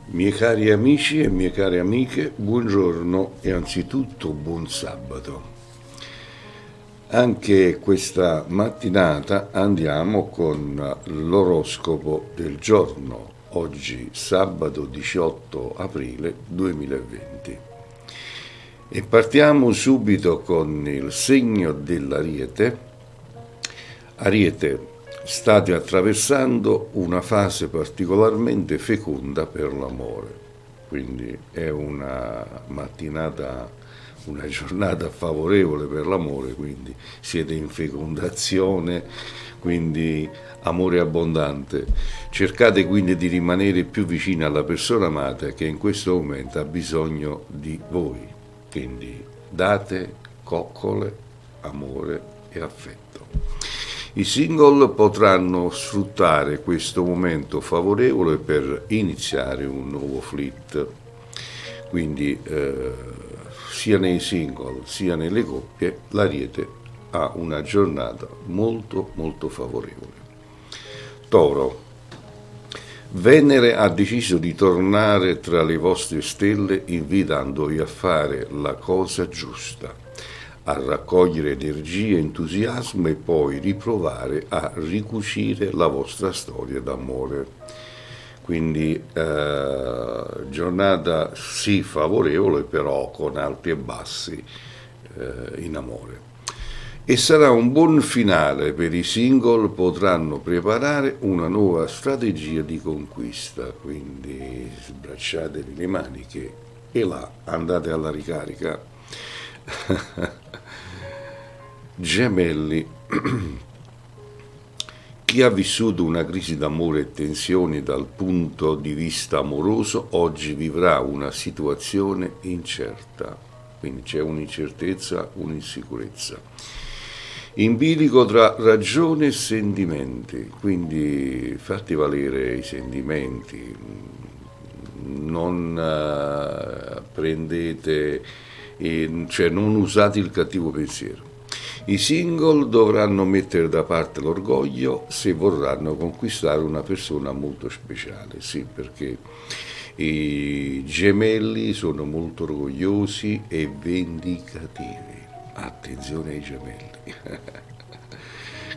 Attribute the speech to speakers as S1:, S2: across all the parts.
S1: Miei cari amici e mie care amiche, buongiorno e anzitutto buon sabato. Anche questa mattinata andiamo con l'oroscopo del giorno, oggi sabato 18 aprile 2020. E partiamo subito con il segno dell'Ariete. Ariete, state attraversando una fase particolarmente feconda per l'amore, quindi è una mattinata, una giornata favorevole per l'amore, quindi siete in fecondazione, quindi amore abbondante. Cercate quindi di rimanere più vicini alla persona amata che in questo momento ha bisogno di voi, quindi date coccole, amore e affetto. I single potranno sfruttare questo momento favorevole per iniziare un nuovo flirt, quindi sia nei single sia nelle coppie l'Ariete ha una giornata molto molto favorevole. Toro, Venere ha deciso di tornare tra le vostre stelle invitandovi a fare la cosa giusta, a raccogliere energia, entusiasmo e poi riprovare a ricucire la vostra storia d'amore. Quindi giornata sì favorevole, però con alti e bassi in amore. E sarà un buon finale per i single, potranno preparare una nuova strategia di conquista, quindi sbracciatevi le maniche e là andate alla ricarica. Gemelli, chi ha vissuto una crisi d'amore e tensioni dal punto di vista amoroso oggi vivrà una situazione incerta, quindi c'è un'incertezza, un'insicurezza. In bilico tra ragione e sentimenti, quindi fatti valere i sentimenti, non prendete, cioè non usate il cattivo pensiero. I single dovranno mettere da parte l'orgoglio se vorranno conquistare una persona molto speciale, sì, perché i gemelli sono molto orgogliosi e vendicativi. Attenzione ai gemelli.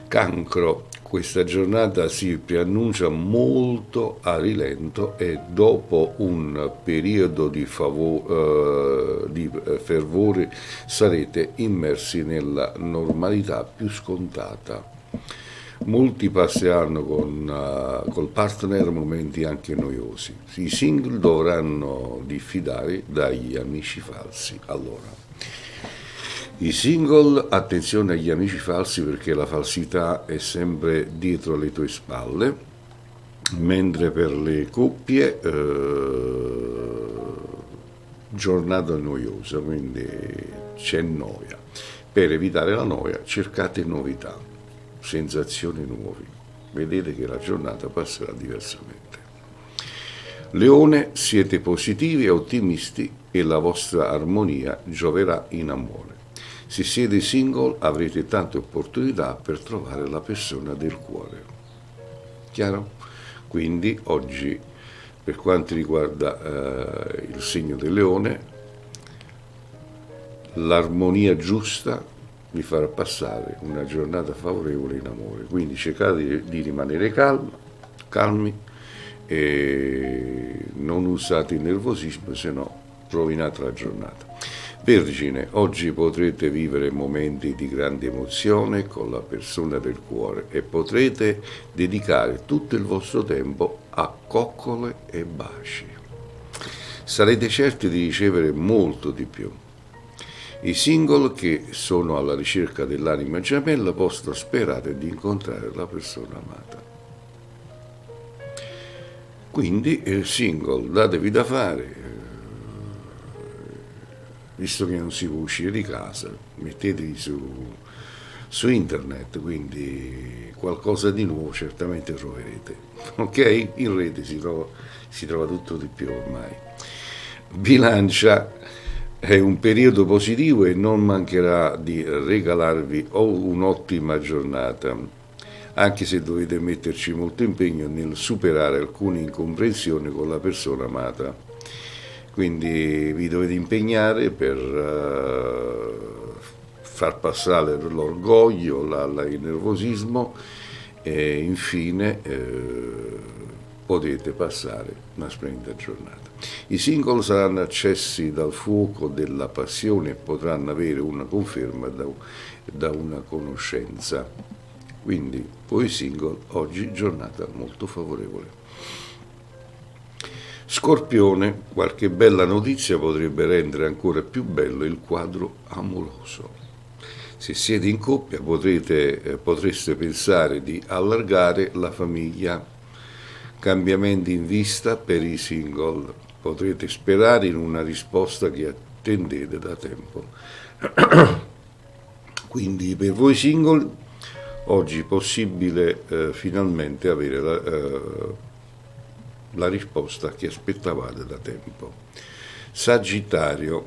S1: Cancro, questa giornata si preannuncia molto a rilento e dopo un periodo di fervore sarete immersi nella normalità più scontata. Molti passeranno col partner momenti anche noiosi. I single dovranno diffidare dagli amici falsi. Allora, i single, attenzione agli amici falsi perché la falsità è sempre dietro le tue spalle, mentre per le coppie giornata noiosa, quindi c'è noia. Per evitare la noia cercate novità, sensazioni nuove. Vedete che la giornata passerà diversamente. Leone, siete positivi e ottimisti e la vostra armonia gioverà in amore. Se siete single avrete tante opportunità per trovare la persona del cuore. Chiaro? Quindi oggi, per quanto riguarda il segno del leone, l'armonia giusta vi farà passare una giornata favorevole in amore. Quindi cercate di rimanere calmi e non usate il nervosismo, se no rovinate la giornata. Vergine, oggi potrete vivere momenti di grande emozione con la persona del cuore e potrete dedicare tutto il vostro tempo a coccole e baci. Sarete certi di ricevere molto di più. I single che sono alla ricerca dell'anima gemella possono sperare di incontrare la persona amata. Quindi, single, datevi da fare. Visto che non si può uscire di casa, mettetevi su internet, quindi qualcosa di nuovo certamente troverete. Ok? In rete si trova tutto di più ormai. Bilancia, è un periodo positivo e non mancherà di regalarvi un'ottima giornata. anche se dovete metterci molto impegno nel superare alcune incomprensioni con la persona amata. Quindi vi dovete impegnare per far passare l'orgoglio, il nervosismo e infine potete passare una splendida giornata. I single saranno accessi dal fuoco della passione e potranno avere una conferma da una conoscenza. Quindi voi single, oggi giornata molto favorevole. Scorpione, qualche bella notizia potrebbe rendere ancora più bello il quadro amoroso. Se siete in coppia potreste pensare di allargare la famiglia. Cambiamenti in vista per i single. Potrete sperare in una risposta che attendete da tempo. Quindi per voi single oggi è possibile finalmente avere la risposta che aspettavate da tempo. Sagittario,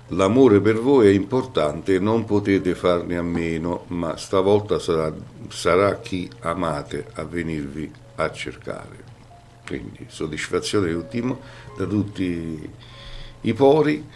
S1: l'amore per voi è importante e non potete farne a meno, ma stavolta sarà chi amate a venirvi a cercare. Quindi soddisfazione ultima da tutti i pori.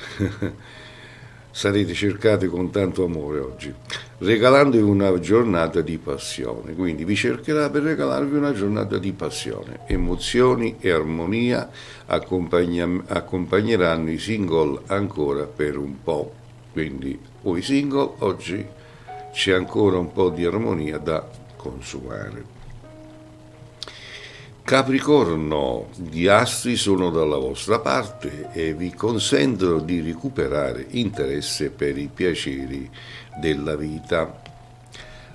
S1: Sarete cercati con tanto amore oggi, regalandovi una giornata di passione. Quindi vi cercherà per regalarvi una giornata di passione. Emozioni e armonia accompagneranno i single ancora per un po'. Quindi voi single oggi c'è ancora un po' di armonia da consumare. Capricorno, gli astri sono dalla vostra parte e vi consentono di recuperare interesse per i piaceri della vita.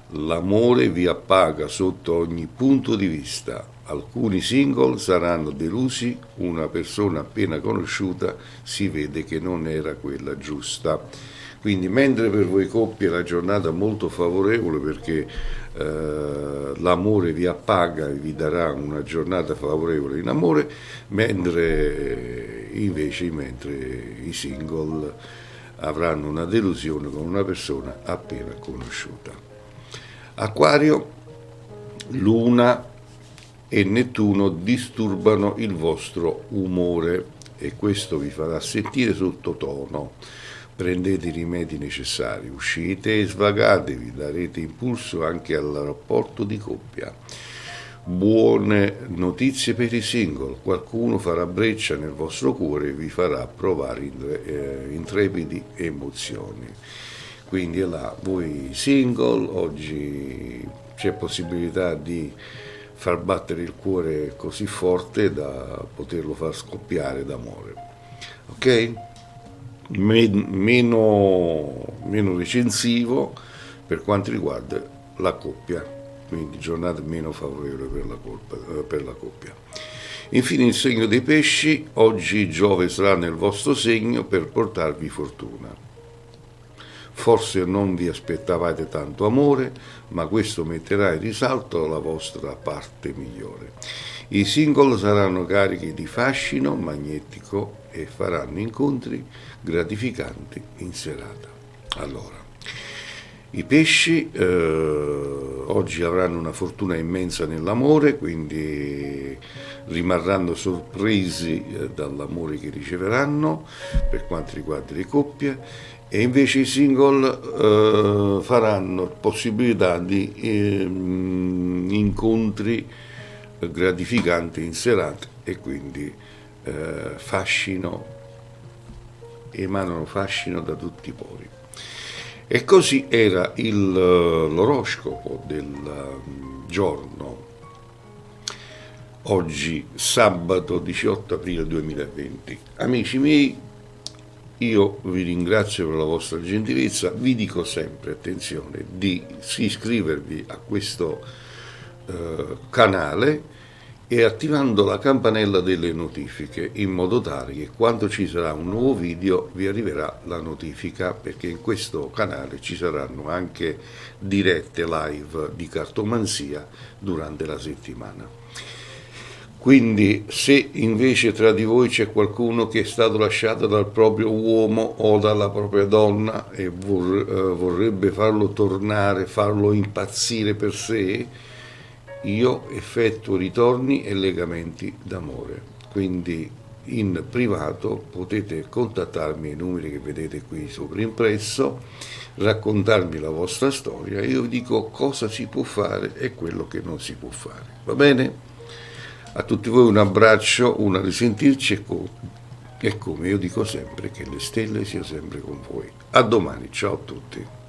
S1: L'amore vi appaga sotto ogni punto di vista. Alcuni single saranno delusi, una persona appena conosciuta si vede che non era quella giusta. Quindi mentre per voi coppie la giornata è molto favorevole perché l'amore vi appaga e vi darà una giornata favorevole in amore, mentre i single avranno una delusione con una persona appena conosciuta. Acquario, Luna e Nettuno disturbano il vostro umore e questo vi farà sentire sottotono. Prendete i rimedi necessari, uscite e svagatevi, darete impulso anche al rapporto di coppia. Buone notizie per i single, qualcuno farà breccia nel vostro cuore e vi farà provare intrepidi emozioni. Quindi là, voi single, oggi c'è possibilità di far battere il cuore così forte da poterlo far scoppiare d'amore. Ok? Meno recensivo per quanto riguarda la coppia, quindi giornata meno favorevole per la coppia. Infine il segno dei pesci, oggi Giove sarà nel vostro segno per portarvi fortuna. Forse non vi aspettavate tanto amore, ma questo metterà in risalto la vostra parte migliore. I single saranno carichi di fascino magnetico e faranno incontri gratificanti in serata. Allora, i pesci oggi avranno una fortuna immensa nell'amore, quindi rimarranno sorpresi dall'amore che riceveranno per quanto riguarda le coppie, e invece i single faranno possibilità di incontri gratificanti in serata e quindi emanano fascino da tutti i pori. E così era l'oroscopo del giorno, oggi sabato 18 aprile 2020. Amici miei, io vi ringrazio per la vostra gentilezza, vi dico sempre, attenzione, di iscrivervi a questo canale e attivando la campanella delle notifiche in modo tale che quando ci sarà un nuovo video vi arriverà la notifica, perché in questo canale ci saranno anche dirette live di cartomanzia durante la settimana. Quindi se invece tra di voi c'è qualcuno che è stato lasciato dal proprio uomo o dalla propria donna e vorrebbe farlo tornare, farlo impazzire per sé, io effettuo ritorni e legamenti d'amore. Quindi in privato potete contattarmi ai numeri che vedete qui sopra impresso, raccontarmi la vostra storia e io vi dico cosa si può fare e quello che non si può fare. Va bene? A tutti voi un abbraccio, una risentirci e come io dico sempre che le stelle siano sempre con voi. A domani, ciao a tutti.